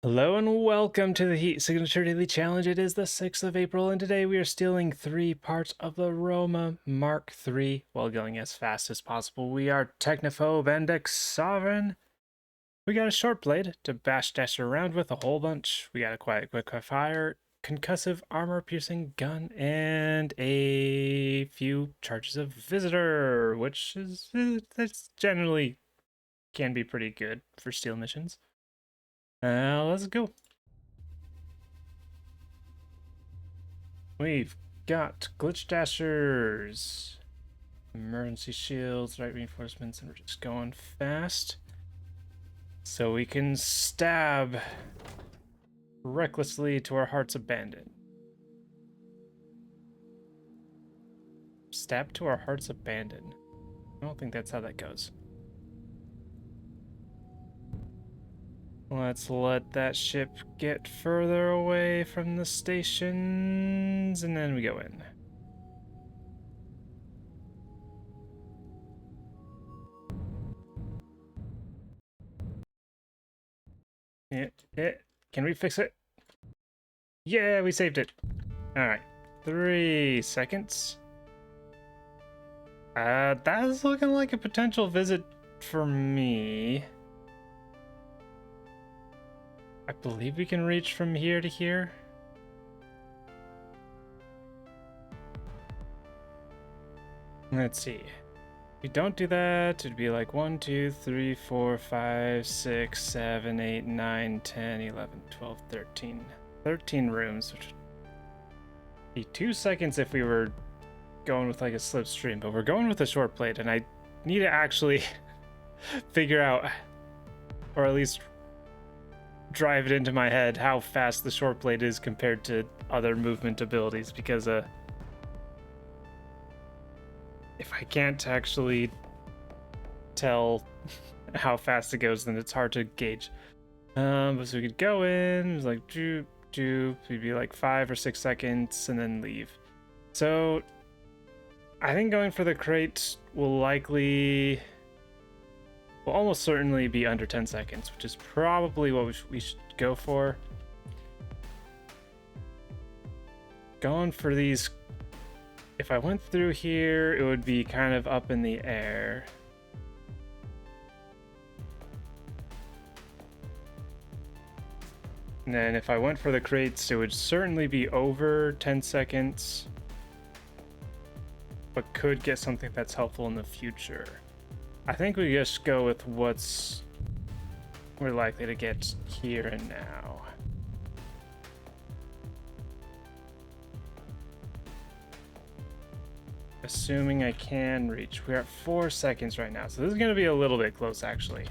Hello and welcome to the Heat Signature Daily Challenge. It is the 6th of April, and today we are stealing 3 parts of the Roma Mark III while going as fast as possible. We are Technophobe and Sovereign. We got a short blade to bash dash around with a whole bunch. We got a quick fire, concussive armor-piercing gun, and a few charges of Visitor, which is that's generally can be pretty good for steal missions. Let's go. We've got glitch dashers, emergency shields, right reinforcements, and we're just going fast so we can stab recklessly to our heart's abandon. Stab to our heart's abandon. I don't think that's how that goes. Let's let that ship get further away from the stations, and then we go in. Can we fix it? Yeah, we saved it. All right, 3 seconds. That's looking like a potential visit for me. I believe we can reach from here to here. Let's see. If we don't do that, it'd be like 1, 2, 3, 4, 5, 6, 7, 8, 9, 10, 11, 12, 13. 13 rooms, which would be 2 seconds if we were going with like a slipstream, but we're going with a short plate, and I need to actually figure out, or at least drive it into my head, how fast the short blade is compared to other movement abilities, because if I can't actually tell how fast it goes, then it's hard to gauge. But so we could go in, it was like it'd be like 5 or 6 seconds and then leave. So I think going for the crate will almost certainly be under 10 seconds, which is probably what we should go for. Going for these, if I went through here, it would be kind of up in the air. And then if I went for the crates, it would certainly be over 10 seconds, but could get something that's helpful in the future. I think we just go with what's we're likely to get here and now. Assuming I can reach. We're at 4 seconds right now, so this is going to be a little bit close, actually.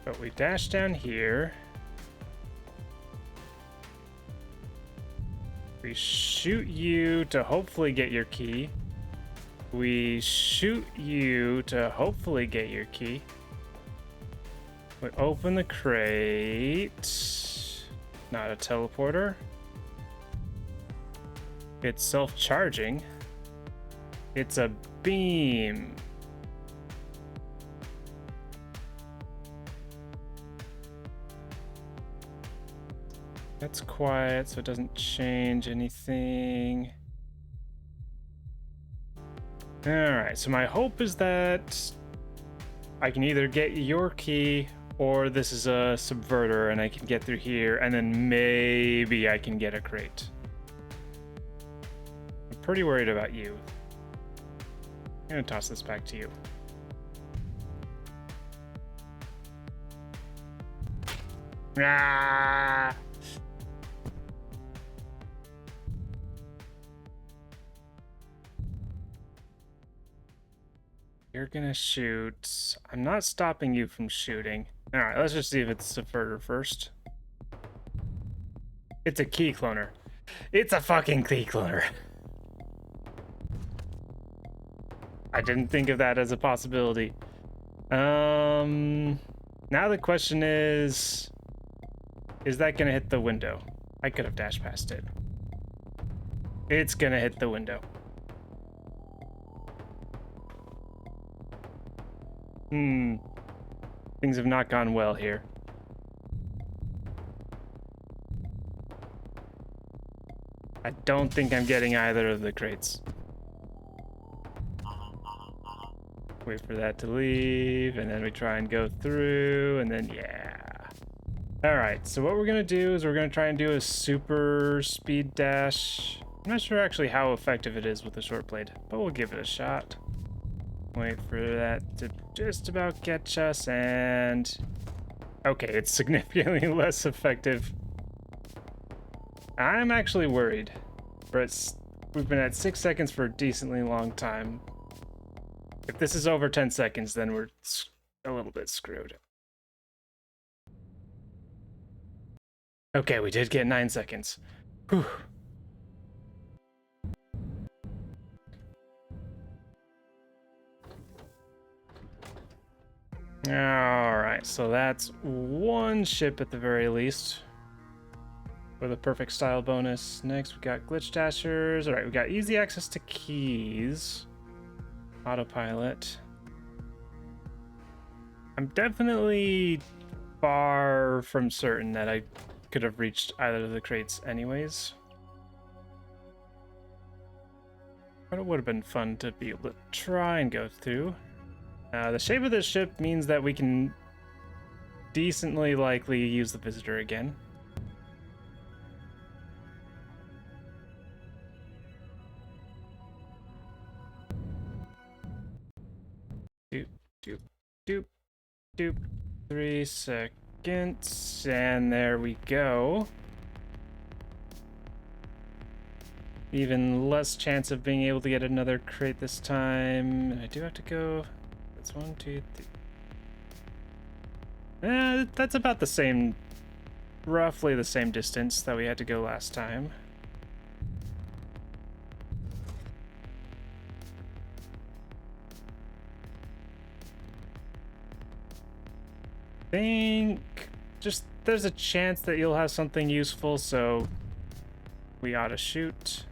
But we dash down here. We shoot you to hopefully get your key. We shoot you to hopefully get your key. We open the crate. Not a teleporter. It's self-charging. It's a beam. That's quiet, so it doesn't change anything. Alright, so my hope is that I can either get your key, or this is a subverter and I can get through here, and then maybe I can get a crate. I'm pretty worried about you. I'm gonna toss this back to you. Ah! You're gonna shoot. I'm not stopping you from shooting. Alright, let's just see if it's a subverter first. It's a key cloner. It's a fucking key cloner. I didn't think of that as a possibility. Now the question is that gonna hit the window? I could have dashed past it. It's gonna hit the window. Things have not gone well here. I don't think I'm getting either of the crates. Wait for that to leave, and then we try and go through, and then yeah. Alright, so what we're gonna do is we're gonna try and do a super speed dash. I'm not sure actually how effective it is with the short blade, but we'll give it a shot. Wait for that to just about catch us, and... okay, it's significantly less effective. I'm actually worried. We've been at 6 seconds for a decently long time. If this is over 10 seconds, then we're a little bit screwed. Okay, we did get 9 seconds. Whew. Alright, so that's one ship at the very least. For the perfect style bonus. Next, we got glitch dashers. Alright, we got easy access to keys. Autopilot. I'm definitely far from certain that I could have reached either of the crates anyways. But it would have been fun to be able to try and go through. The shape of this ship means that we can decently likely use the visitor again. Doop, doop, doop, doop. 3 seconds, and there we go. Even less chance of being able to get another crate this time. And I do have to go. That's 1, 2, 3. That's about the same, roughly the same distance that we had to go last time. Think just there's a chance that you'll have something useful, so we ought to shoot.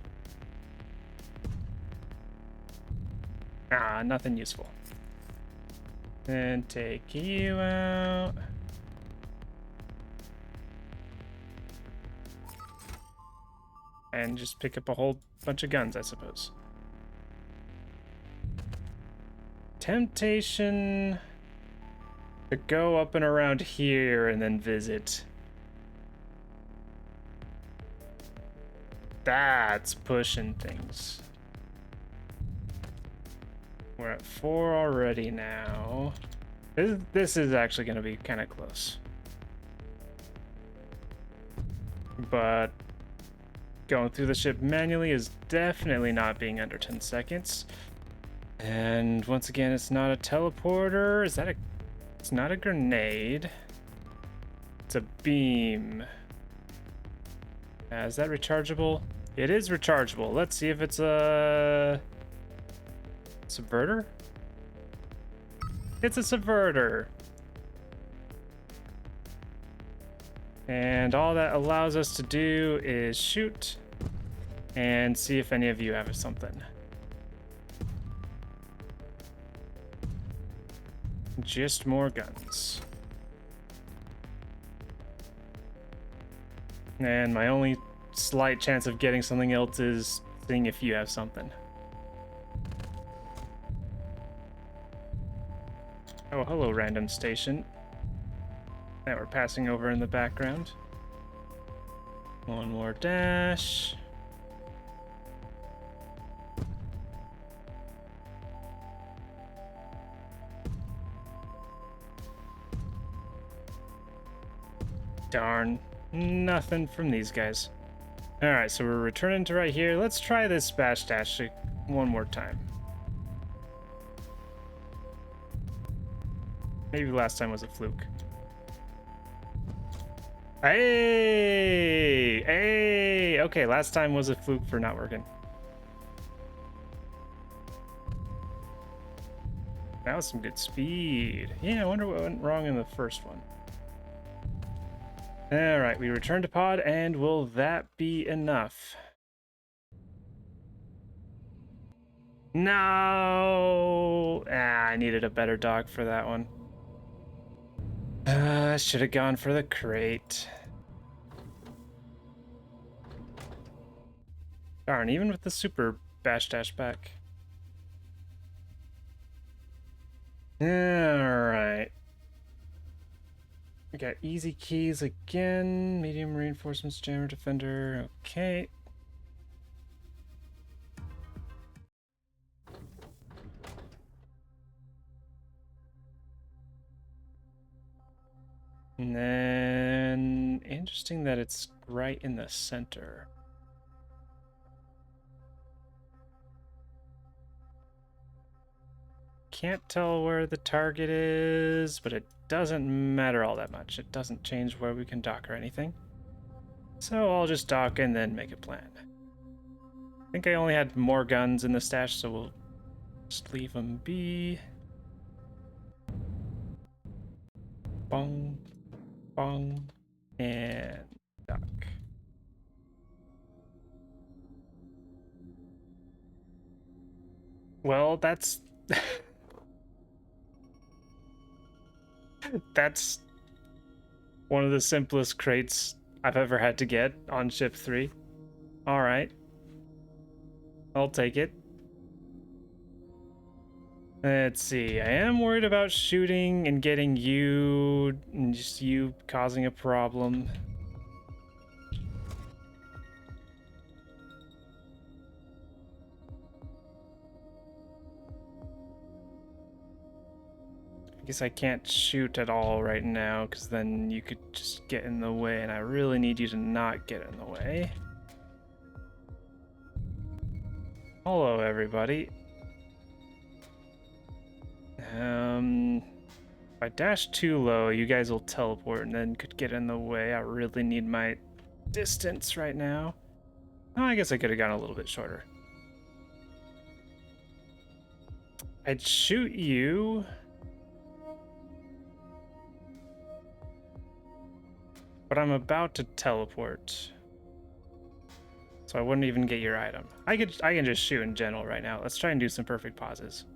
Ah, nothing useful. And take you out. And just pick up a whole bunch of guns, I suppose. Temptation to go up and around here and then visit. That's pushing things. We're at 4 already now. This is actually going to be kind of close. But going through the ship manually is definitely not being under 10 seconds. And once again, it's not a teleporter. Is that a... It's not a grenade. It's a beam. Is that rechargeable? It is rechargeable. Let's see if it's a... subverter? It's a subverter. And all that allows us to do is shoot and see if any of you have something. Just more guns. And my only slight chance of getting something else is seeing if you have something. Oh, hello, random station that we're passing over in the background. One more dash. Darn, nothing from these guys. Alright, so we're returning to right here. Let's try this bash dash one more time. Maybe last time was a fluke. Hey! Hey! Okay, last time was a fluke for not working. That was some good speed. Yeah, I wonder what went wrong in the first one. Alright, we return to pod, and will that be enough? No! I needed a better dock for that one. I should have gone for the crate. Darn, even with the super bash dash back. Alright. We got easy keys again. Medium reinforcements, jammer, defender. Okay. And then interesting that it's right in the center. Can't tell where the target is, but it doesn't matter all that much. It doesn't change where we can dock or anything. So I'll just dock and then make a plan. I think I only had more guns in the stash, so we'll just leave them be. Bong, bong, and dock. Well, that's... that's one of the simplest crates I've ever had to get on ship 3. Alright. I'll take it. Let's see. I am worried about shooting and getting you, and just you causing a problem. I guess I can't shoot at all right now, because then you could just get in the way, and I really need you to not get in the way. Hello, everybody. If I dash too low, you guys will teleport and then could get in the way. I really need my distance right now. Oh, I guess I could have gone a little bit shorter. I'd shoot you. But I'm about to teleport. So I wouldn't even get your item. I can just shoot in general right now. Let's try and do some perfect pauses.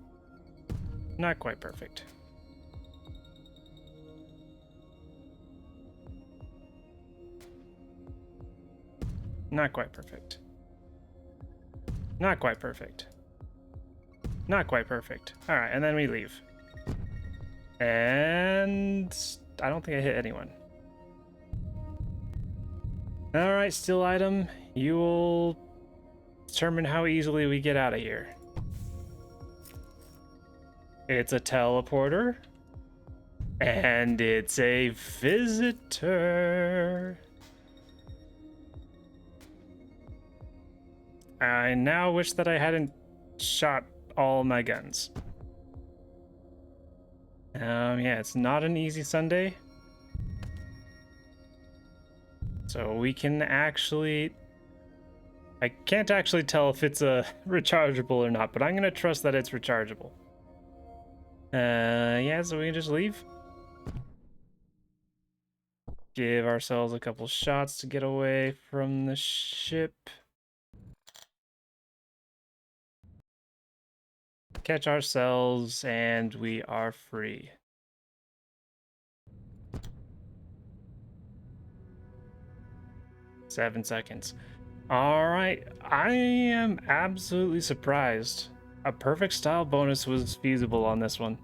Not quite perfect. Not quite perfect. Not quite perfect. Not quite perfect. Alright, and then we leave. And I don't think I hit anyone. Alright, still item. You will determine how easily we get out of here. It's a teleporter. And it's a visitor. I now wish that I hadn't shot all my guns. Yeah, it's not an easy Sunday. So we can actually... I can't actually tell if it's a rechargeable or not, but I'm gonna trust that it's rechargeable. Yeah, so we can just leave. Give ourselves a couple shots to get away from the ship. Catch ourselves, and we are free. Seven seconds. Alright, I am absolutely surprised. A perfect style bonus was feasible on this one.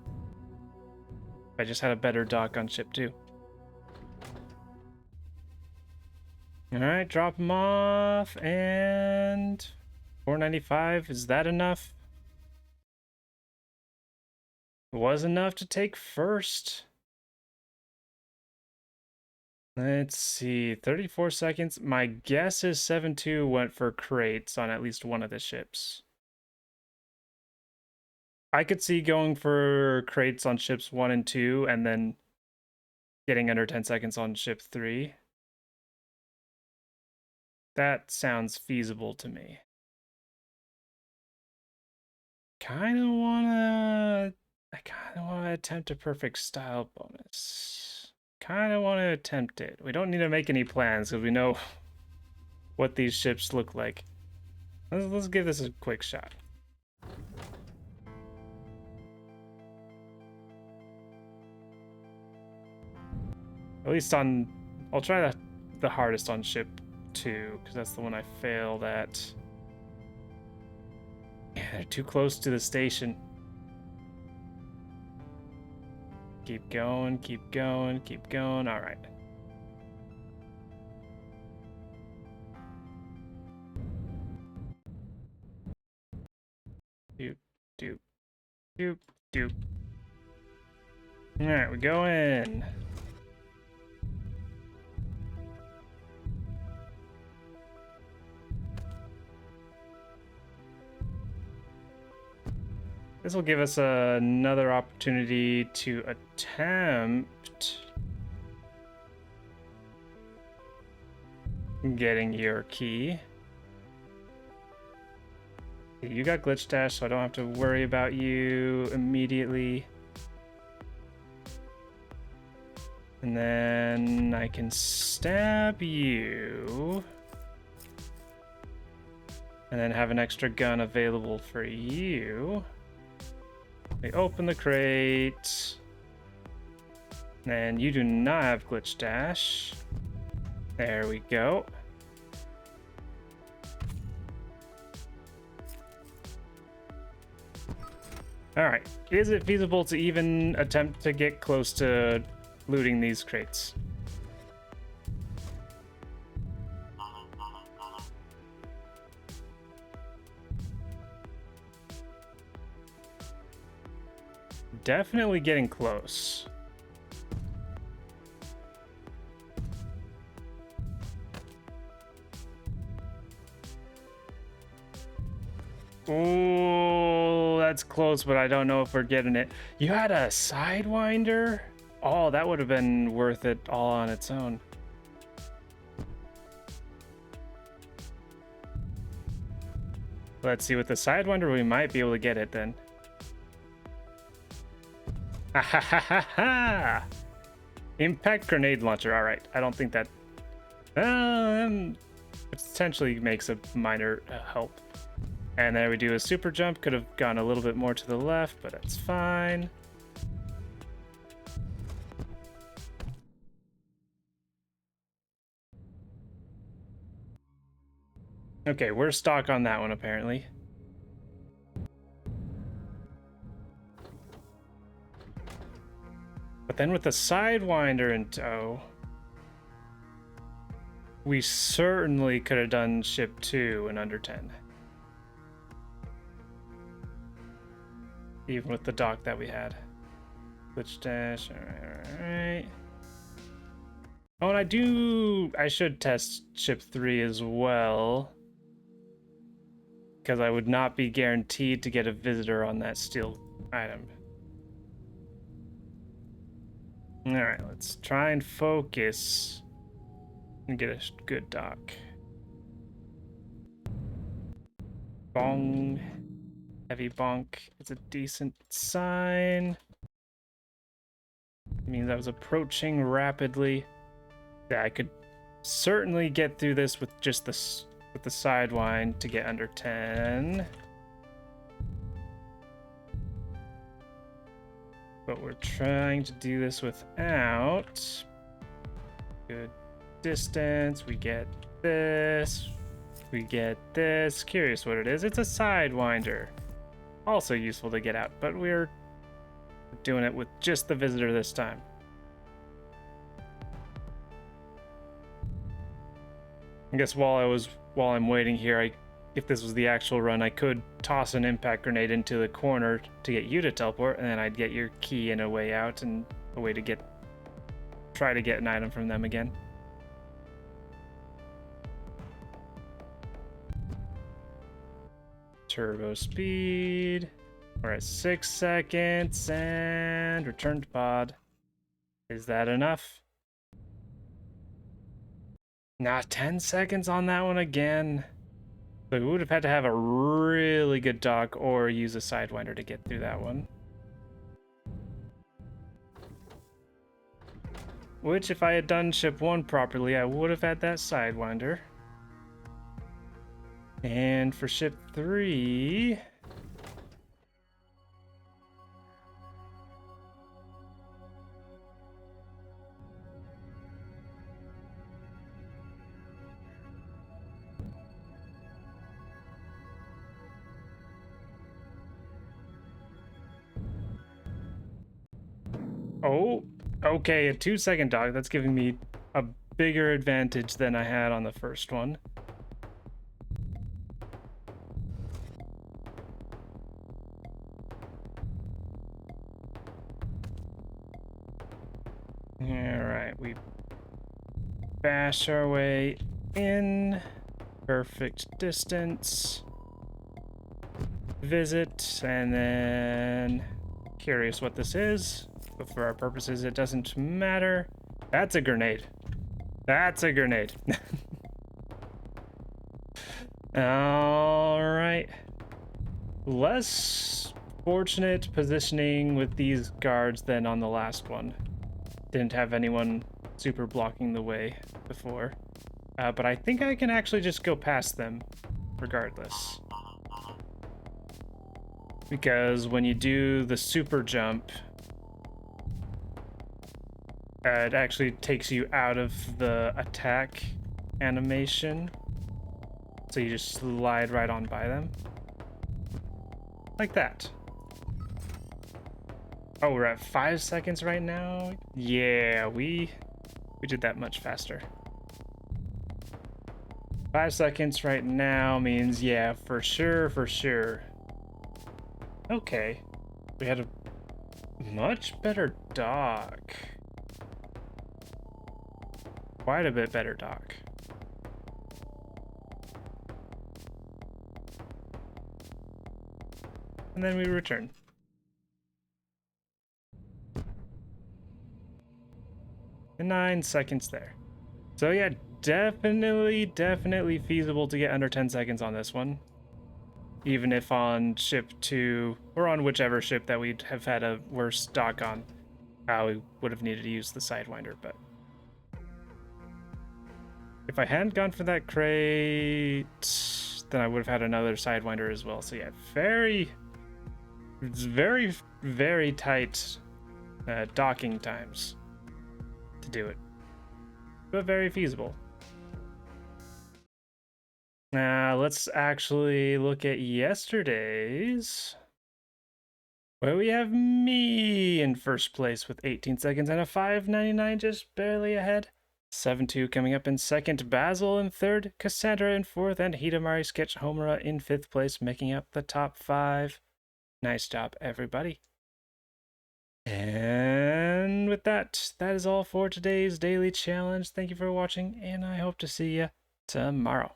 I just had a better dock on ship 2. Alright, drop them off, and... 495, is that enough? It was enough to take first. Let's see, 34 seconds. My guess is 7-2 went for crates on at least one of the ships. I could see going for crates on ships 1 and 2 and then getting under 10 seconds on ship 3. That sounds feasible to me. I kind of want to attempt a perfect style bonus. Kind of want to attempt it. We don't need to make any plans because we know what these ships look like. Let's give this a quick shot. At least on... I'll try the hardest on ship 2, because that's the one I failed at. Yeah, they're too close to the station. Keep going, keep going, keep going. All right. Doop, doop, doop, doop. All right, we go in. This will give us another opportunity to attempt getting your key. You got glitch dash, so I don't have to worry about you immediately. And then I can stab you. And then have an extra gun available for you. We open the crate. And you do not have glitch dash. There we go. Alright, is it feasible to even attempt to get close to looting these crates? Definitely getting close. Oh, that's close, but I don't know if we're getting it. You had a Sidewinder? Oh, that would have been worth it all on its own. Let's see, with the Sidewinder, we might be able to get it then. Ha ha ha ha ha! Impact grenade launcher, alright. I don't think that potentially makes a minor help. And then we do a super jump. Could have gone a little bit more to the left, but that's fine. Okay, we're stock on that one, apparently. But then with the Sidewinder in tow, we certainly could have done ship 2 in under 10. Even with the dock that we had. Glitch dash, alright. Oh, and I should test ship 3 as well. Because I would not be guaranteed to get a visitor on that steel item. Alright, let's try and focus and get a good dock. Bong. Heavy bonk. It's a decent sign. It means I was approaching rapidly. Yeah, I could certainly get through this with just with the sidewind to get under 10. But we're trying to do this without. Good distance. We get this. We get this. Curious what it is. It's a sidewinder. Also useful to get out, but we're doing it with just the visitor this time. I guess while I'm waiting here, if this was the actual run, I could toss an impact grenade into the corner to get you to teleport, and then I'd get your key and a way out and a way to try to get an item from them again. Turbo speed. We're at 6 seconds and return to pod. Is that enough? Nah, 10 seconds on that one again. So we would have had to have a really good dock or use a sidewinder to get through that one. Which, if I had done ship 1 properly, I would have had that sidewinder. And for ship 3... Oh, okay, a 2-second dock. That's giving me a bigger advantage than I had on the first one. All right, we bash our way in. Perfect distance. Visit, and then curious what this is, but for our purposes it doesn't matter. That's a grenade. That's a grenade. All right. Less fortunate positioning with these guards than on the last one. Didn't have anyone super blocking the way before. But I think I can actually just go past them regardless. Because when you do the super jump, it actually takes you out of the attack animation. So you just slide right on by them. Like that. Oh, we're at 5 seconds right now? Yeah, we did that much faster. 5 seconds right now means, yeah, for sure, for sure. Okay. We had a much better dock. Quite a bit better dock. And then we return. And 9 seconds there. So yeah, definitely feasible to get under 10 seconds on this one. Even if on ship 2, or on whichever ship that we'd have had a worse dock on, we would have needed to use the Sidewinder, but... If I hadn't gone for that crate, then I would have had another Sidewinder as well. So yeah, very tight docking times to do it, but very feasible. Now let's actually look at yesterday's, where we have me in first place with 18 seconds and a 5.99, just barely ahead. 7-2 coming up in second, Basil in third, Cassandra in fourth, and Hidamari Sketch Homura in fifth place, making up the top 5. Nice job, everybody. And with that, that is all for today's daily challenge. Thank you for watching, and I hope to see you tomorrow.